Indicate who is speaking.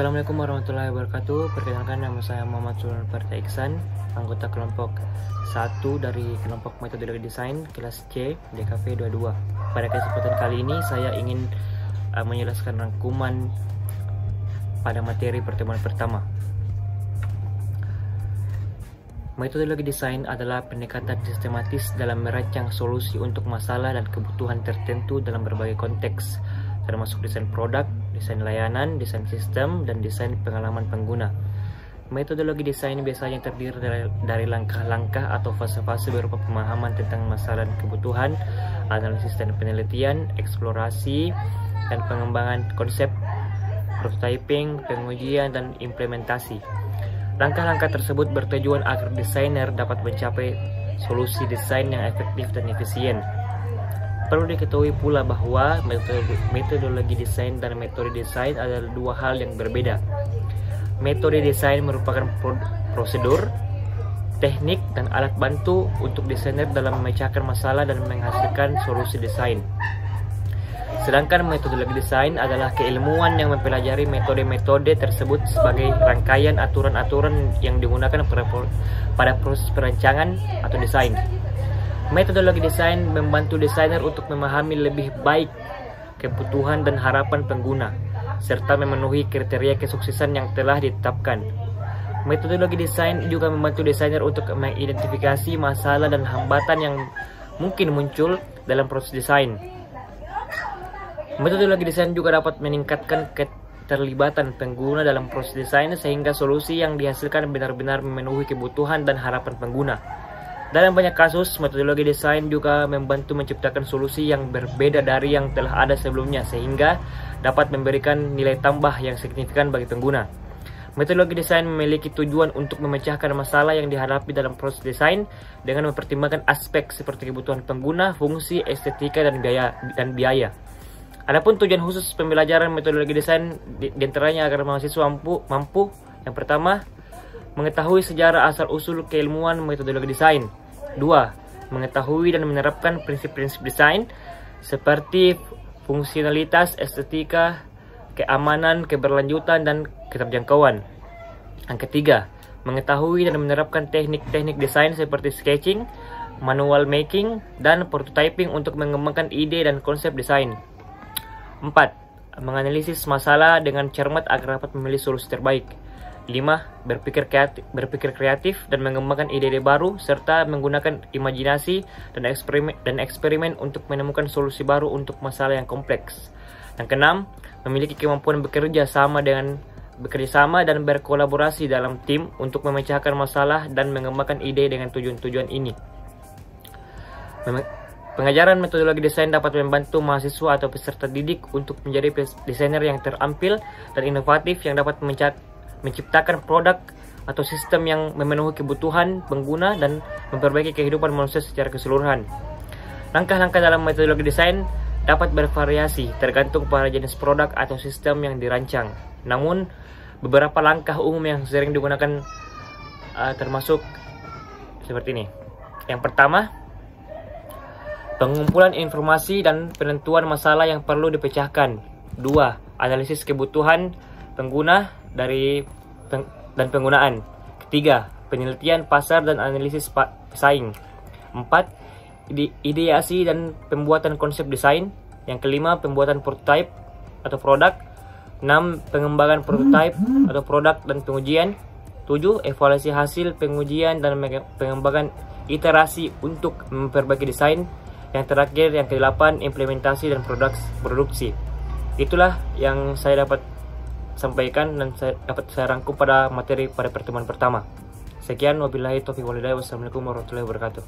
Speaker 1: Assalamualaikum warahmatullahi wabarakatuh. Perkenalkan, nama saya Muhammad Sulaiman Parta Iksan, anggota kelompok 1 dari kelompok metodologi desain kelas C DKV 22. Pada kesempatan kali ini saya ingin menjelaskan rangkuman pada materi pertemuan pertama. Metodologi desain adalah pendekatan sistematis dalam merancang solusi untuk masalah dan kebutuhan tertentu dalam berbagai konteks, termasuk desain produk, desain layanan, desain sistem, dan desain pengalaman pengguna. Metodologi desain biasanya terdiri dari langkah-langkah atau fase-fase berupa pemahaman tentang masalah dan kebutuhan, analisis dan penelitian, eksplorasi dan pengembangan konsep, prototyping, pengujian, dan implementasi. Langkah-langkah tersebut bertujuan agar desainer dapat mencapai solusi desain yang efektif dan efisien. Perlu diketahui pula bahwa metodologi desain dan metode desain adalah dua hal yang berbeda. Metode desain merupakan prosedur, teknik, dan alat bantu untuk desainer dalam memecahkan masalah dan menghasilkan solusi desain. Sedangkan metodologi desain adalah keilmuan yang mempelajari metode-metode tersebut sebagai rangkaian aturan-aturan yang digunakan pada proses perancangan atau desain. Metodologi desain membantu desainer untuk memahami lebih baik kebutuhan dan harapan pengguna, serta memenuhi kriteria kesuksesan yang telah ditetapkan. Metodologi desain juga membantu desainer untuk mengidentifikasi masalah dan hambatan yang mungkin muncul dalam proses desain. Metodologi desain juga dapat meningkatkan keterlibatan pengguna dalam proses desain sehingga solusi yang dihasilkan benar-benar memenuhi kebutuhan dan harapan pengguna. Dalam banyak kasus, metodologi desain juga membantu menciptakan solusi yang berbeda dari yang telah ada sebelumnya sehingga dapat memberikan nilai tambah yang signifikan bagi pengguna. Metodologi desain memiliki tujuan untuk memecahkan masalah yang dihadapi dalam proses desain dengan mempertimbangkan aspek seperti kebutuhan pengguna, fungsi, estetika, dan biaya. Adapun tujuan khusus pembelajaran metodologi desain diantaranya agar mahasiswa mampu yang pertama, mengetahui sejarah asal-usul keilmuan metodologi desain. 2. Mengetahui dan menerapkan prinsip-prinsip desain seperti fungsionalitas, estetika, keamanan, keberlanjutan, dan keterjangkauan. Yang ketiga, mengetahui dan menerapkan teknik-teknik desain seperti sketching, manual making, dan prototyping untuk mengembangkan ide dan konsep desain. 4. Menganalisis masalah dengan cermat agar dapat memilih solusi terbaik. 5. Berpikir kreatif dan mengembangkan ide-ide baru serta menggunakan imajinasi dan eksperimen untuk menemukan solusi baru untuk masalah yang kompleks. Yang keenam, memiliki kemampuan bekerja sama dan berkolaborasi dalam tim untuk memecahkan masalah dan mengembangkan ide dengan tujuan-tujuan ini. Pengajaran metodologi desain dapat membantu mahasiswa atau peserta didik untuk menjadi desainer yang terampil dan inovatif yang dapat menciptakan produk atau sistem yang memenuhi kebutuhan pengguna dan memperbaiki kehidupan manusia secara keseluruhan. Langkah-langkah dalam metodologi desain dapat bervariasi tergantung pada jenis produk atau sistem yang dirancang. Namun, beberapa langkah umum yang sering digunakan termasuk seperti ini. Yang pertama, pengumpulan informasi dan penentuan masalah yang perlu dipecahkan. 2. Analisis kebutuhan pengguna dan penggunaan. 3. Penelitian pasar dan analisis pesaing. 4. Ideasi dan pembuatan konsep desain. Yang kelima, pembuatan prototype atau produk. 6. Pengembangan prototype atau produk dan pengujian. 7. Evaluasi hasil pengujian dan pengembangan iterasi untuk memperbaiki desain. Yang terakhir, yang ke-8, implementasi dan produksi. Itulah yang saya dapat sampaikan dan saya rangkum pada materi pada pertemuan pertama. Sekian, wabillahi taufiq wal hidayah. Wassalamualaikum warahmatullahi wabarakatuh.